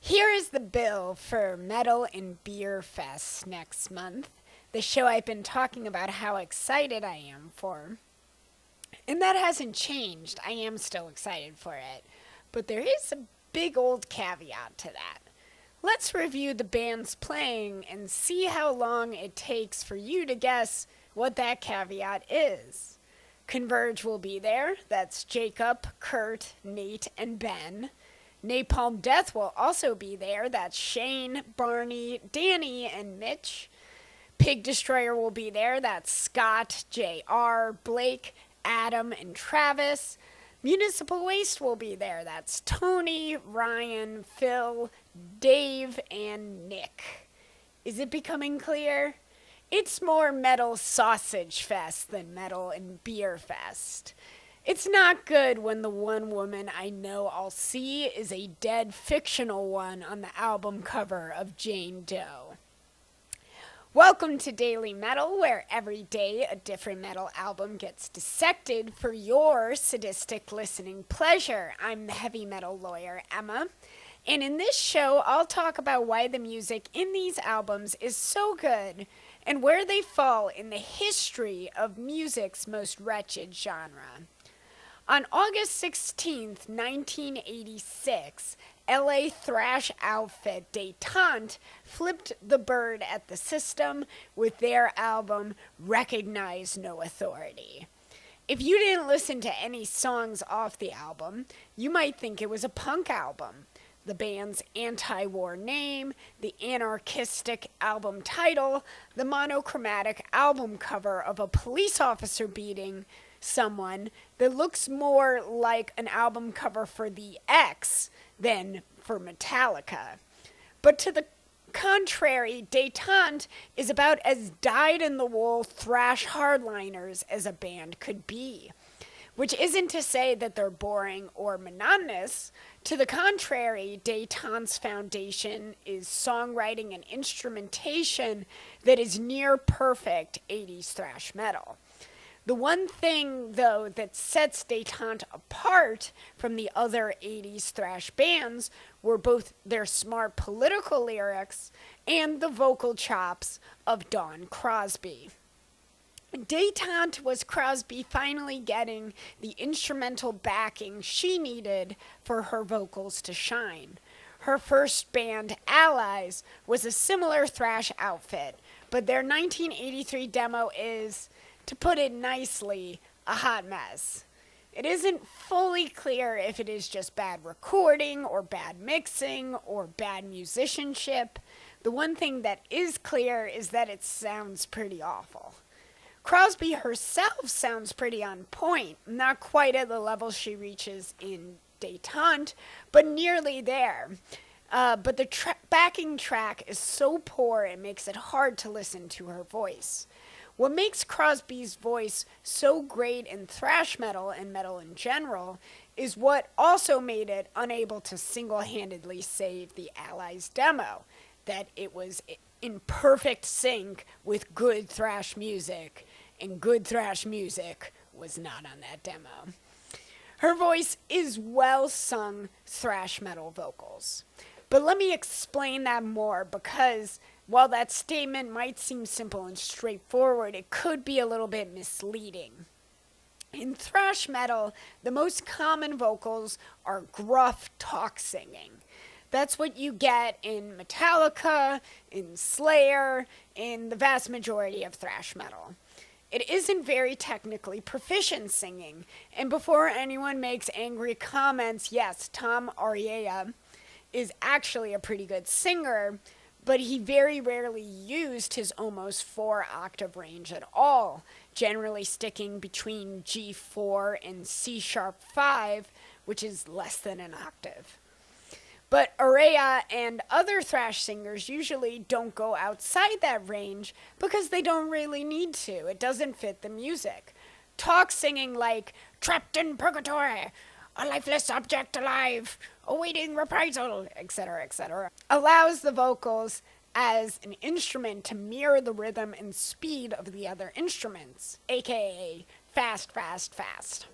Here is the bill for Metal and Beer Fest next month, the show I've been talking about how excited I am for. And that hasn't changed. I am still excited for it. But there is a big old caveat to that. Let's review the bands playing and see how long it takes for you to guess what that caveat is. Converge will be there. That's Jacob, Kurt, Nate, and Ben. Napalm Death will also be there. That's Shane, Barney, Danny, and Mitch. Pig Destroyer will be there. That's Scott, JR, Blake, Adam, and Travis. Municipal Waste will be there. That's Tony, Ryan, Phil, Dave, and Nick. Is it becoming clear? It's more Metal Sausage Fest than Metal and Beer Fest. It's not good when the one woman I know I'll see is a dead fictional one on the album cover of Jane Doe. Welcome to Daily Metal, where every day a different metal album gets dissected for your sadistic listening pleasure. I'm the heavy metal lawyer, Emma. And in this show, I'll talk about why the music in these albums is so good and where they fall in the history of music's most wretched genre. On August 16, 1986, LA thrash outfit Détente flipped the bird at the system with their album Recognize No Authority. If you didn't listen to any songs off the album, you might think it was a punk album. The band's anti-war name, the anarchistic album title, the monochromatic album cover of a police officer beating someone that looks more like an album cover for The X than for Metallica. But to the contrary, Détente is about as dyed-in-the-wool thrash hardliners as a band could be. Which isn't to say that they're boring or monotonous. To the contrary, Détente's foundation is songwriting and instrumentation that is near perfect 80s thrash metal. The one thing, though, that sets Détente apart from the other 80s thrash bands were both their smart political lyrics and the vocal chops of Dawn Crosby. Détente was Crosby finally getting the instrumental backing she needed for her vocals to shine. Her first band, Allies, was a similar thrash outfit, but their 1983 demo is, to put it nicely, a hot mess. It isn't fully clear if it is just bad recording or bad mixing or bad musicianship. The one thing that is clear is that it sounds pretty awful. Crosby herself sounds pretty on point, not quite at the level she reaches in Détente, but nearly there. But the backing track is so poor it makes it hard to listen to her voice. What makes Crosby's voice so great in thrash metal and metal in general is what also made it unable to single-handedly save the Allies demo, that it was in perfect sync with good thrash music, and good thrash music was not on that demo. Her voice is well-sung thrash metal vocals. But let me explain that more, because while that statement might seem simple and straightforward, it could be a little bit misleading. In thrash metal, the most common vocals are gruff talk singing. That's what you get in Metallica, in Slayer, in the vast majority of thrash metal. It isn't very technically proficient singing, and before anyone makes angry comments, yes, Tom Araya is actually a pretty good singer, but he very rarely used his almost 4-octave range at all, generally sticking between G4 and C-sharp 5, which is less than an octave. But Araya and other thrash singers usually don't go outside that range because they don't really need to. It doesn't fit the music. Talk singing like, trapped in purgatory, a lifeless object alive, awaiting reprisal, etc., allows the vocals as an instrument to mirror the rhythm and speed of the other instruments, aka fast, fast, fast.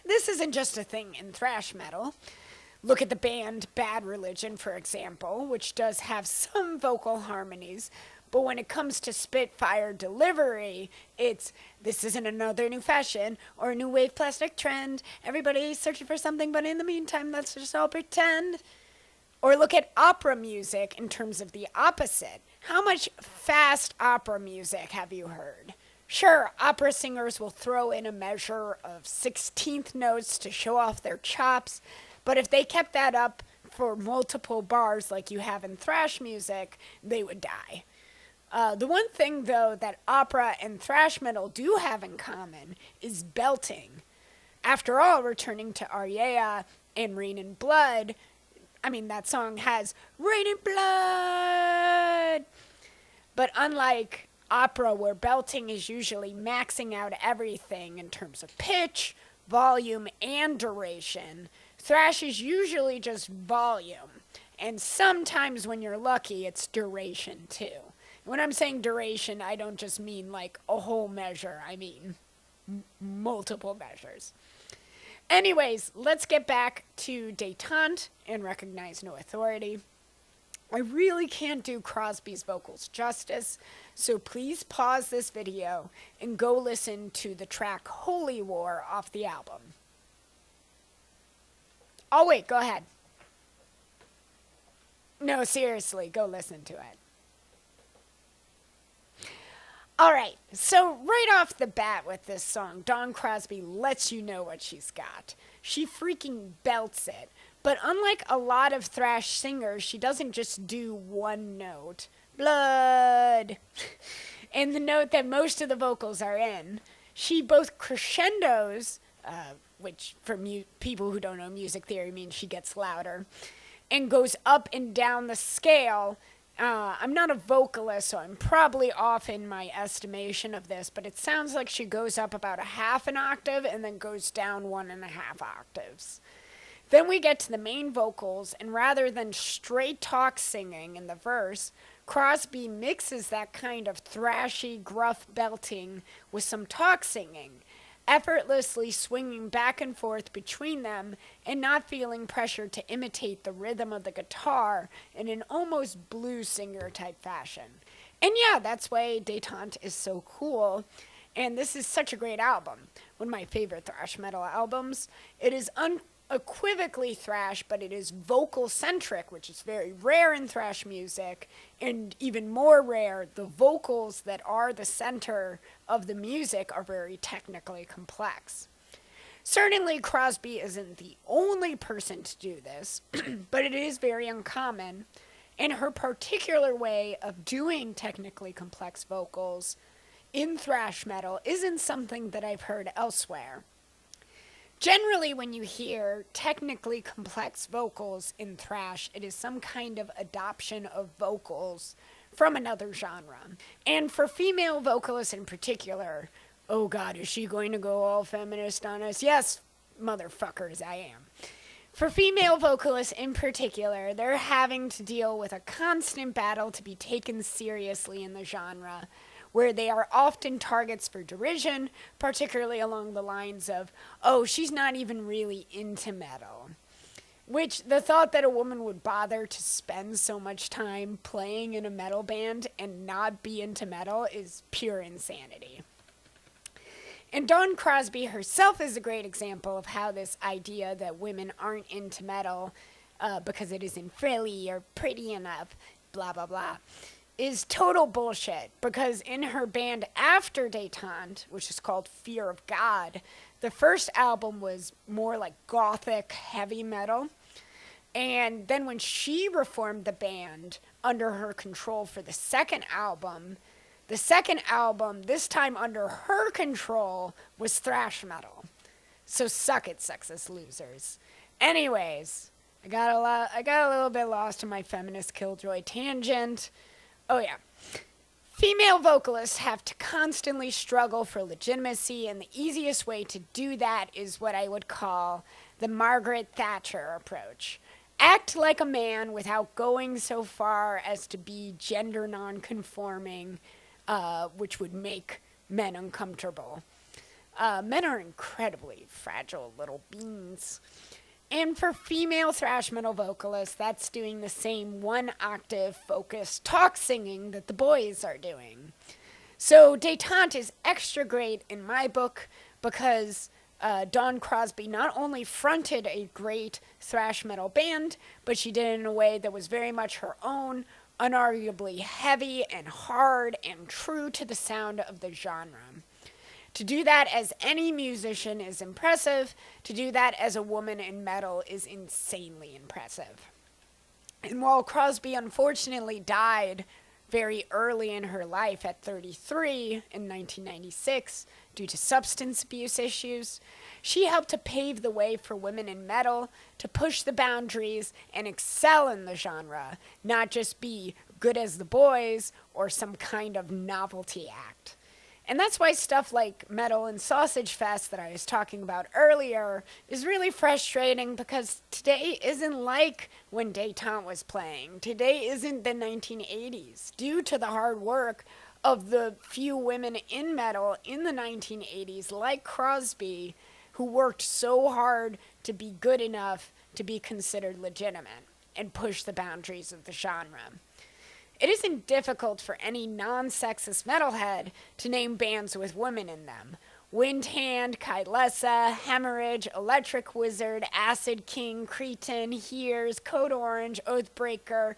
This isn't just a thing in thrash metal. Look at the band Bad Religion, for example, which does have some vocal harmonies. But when it comes to Spitfire delivery, it's this isn't another new fashion or a new wave plastic trend. Everybody's searching for something, but in the meantime, let's just all pretend. Or look at opera music in terms of the opposite. How much fast opera music have you heard? Sure, opera singers will throw in a measure of 16th notes to show off their chops, but if they kept that up for multiple bars like you have in thrash music, they would die. The one thing, though, that opera and thrash metal do have in common is belting. After all, returning to Aria and Rain and Blood, that song has Rain and Blood! But unlike opera, where belting is usually maxing out everything in terms of pitch, volume, and duration, thrash is usually just volume. And sometimes, when you're lucky, it's duration, too. When I'm saying duration, I don't just mean like a whole measure. I mean multiple measures. Anyways, let's get back to Détente and Recognize No Authority. I really can't do Crosby's vocals justice, so please pause this video and go listen to the track Holy War off the album. Oh wait, go ahead. No, seriously, go listen to it. Alright, so right off the bat with this song, Dawn Crosby lets you know what she's got. She freaking belts it. But unlike a lot of thrash singers, she doesn't just do one note. Blood! And the note that most of the vocals are in. She both crescendos, which for people who don't know music theory means she gets louder, and goes up and down the scale. I'm not a vocalist, so I'm probably off in my estimation of this, but it sounds like she goes up about a half an octave and then goes down 1.5 octaves. Then we get to the main vocals, and rather than straight talk singing in the verse, Crosby mixes that kind of thrashy, gruff belting with some talk singing, effortlessly swinging back and forth between them and not feeling pressure to imitate the rhythm of the guitar in an almost blues singer type fashion. And yeah, that's why Détente is so cool. And this is such a great album. One of my favorite thrash metal albums. It is unequivocally thrash, but it is vocal centric, which is very rare in thrash music, and even more rare, the vocals that are the center of the music are very technically complex. Certainly Crosby isn't the only person to do this, but it is very uncommon, and her particular way of doing technically complex vocals in thrash metal isn't something that I've heard elsewhere. Generally, when you hear technically complex vocals in thrash, it is some kind of adoption of vocals from another genre. And for female vocalists in particular, oh God, is she going to go all feminist on us? Yes, motherfuckers, I am. For female vocalists in particular, they're having to deal with a constant battle to be taken seriously in the genre, where they are often targets for derision, particularly along the lines of, oh, she's not even really into metal. Which, the thought that a woman would bother to spend so much time playing in a metal band and not be into metal is pure insanity. And Dawn Crosby herself is a great example of how this idea that women aren't into metal because it isn't frilly or pretty enough, blah, blah, blah, is total bullshit, because in her band after Détente, which is called Fear of God, the first album was more like gothic heavy metal, and then when she reformed the band under her control for the second album, this time under her control, was thrash metal. So suck it, sexist losers. Anyways, I got a little bit lost in my feminist killjoy tangent. Oh yeah. Female vocalists have to constantly struggle for legitimacy, and the easiest way to do that is what I would call the Margaret Thatcher approach. Act like a man without going so far as to be gender non-conforming, which would make men uncomfortable. Men are incredibly fragile little beings. And for female thrash metal vocalists, that's doing the same one octave focused talk singing that the boys are doing. So detente is extra great in my book because Dawn Crosby not only fronted a great thrash metal band, but she did it in a way that was very much her own, unarguably heavy and hard and true to the sound of the genre. To do that as any musician is impressive. To do that as a woman in metal is insanely impressive. And while Crosby unfortunately died very early in her life at 33 in 1996 due to substance abuse issues, she helped to pave the way for women in metal to push the boundaries and excel in the genre, not just be good as the boys or some kind of novelty act. And that's why stuff like Metal and Sausage Fest that I was talking about earlier is really frustrating, because today isn't like when detente was playing. Today isn't the 1980s. Due to the hard work of the few women in metal in the 1980s, like Crosby, who worked so hard to be good enough to be considered legitimate and push the boundaries of the genre. It isn't difficult for any non-sexist metalhead to name bands with women in them. Windhand, Kylesa, Hemorrhage, Electric Wizard, Acid King, Cretin, Hears, Code Orange, Oathbreaker,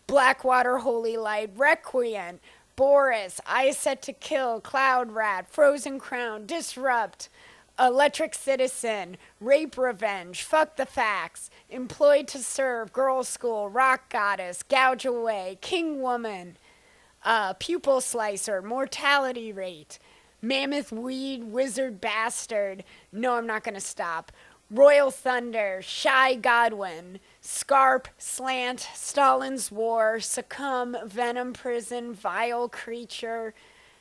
Blackwater, Holy Light, Requiem, Boris, I Set to Kill, Cloud Rat, Frozen Crown, Disrupt, Electric Citizen, Rape Revenge, Fuck the Facts, Employed to Serve, Girl School, Rock Goddess, Gouge Away, King Woman, Pupil Slicer, Mortality Rate, Mammoth Weed, Wizard Bastard, no, I'm not going to stop, Royal Thunder, Shy Godwin, Scarp, Slant, Stalin's War, Succumb, Venom Prison, Vile Creature,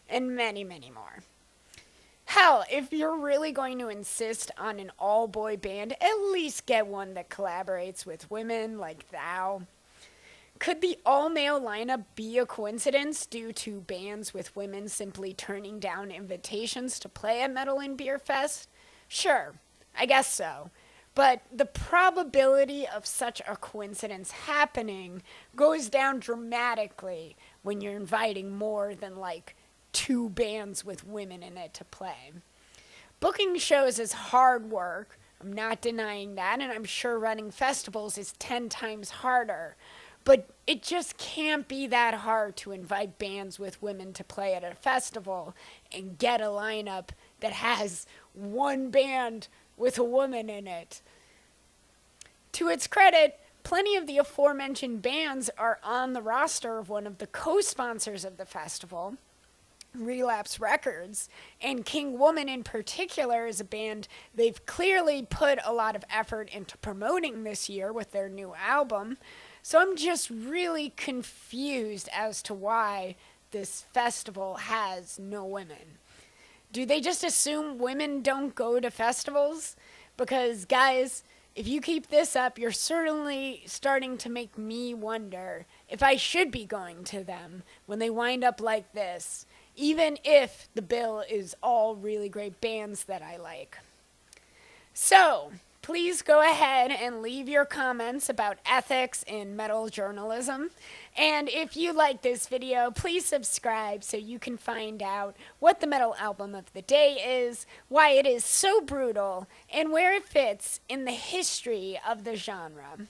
and many, many more. Hell, if you're really going to insist on an all-boy band, at least get one that collaborates with women like Thou. Could the all-male lineup be a coincidence due to bands with women simply turning down invitations to play at Metal and Beer Fest? Sure, I guess so. But the probability of such a coincidence happening goes down dramatically when you're inviting more than like 2 bands with women in it to play. Booking shows is hard work. I'm not denying that, and I'm sure running festivals is 10 times harder. But it just can't be that hard to invite bands with women to play at a festival and get a lineup that has one band with a woman in it. To its credit, plenty of the aforementioned bands are on the roster of one of the co-sponsors of the festival, Relapse Records, and King Woman in particular is a band they've clearly put a lot of effort into promoting this year with their new album. So I'm just really confused as to why this festival has no women. Do they just assume women don't go to festivals? Because guys, if you keep this up, you're certainly starting to make me wonder if I should be going to them when they wind up like this, even if the bill is all really great bands that I like. So, please go ahead and leave your comments about ethics in metal journalism. And if you like this video, please subscribe so you can find out what the metal album of the day is, why it is so brutal, and where it fits in the history of the genre.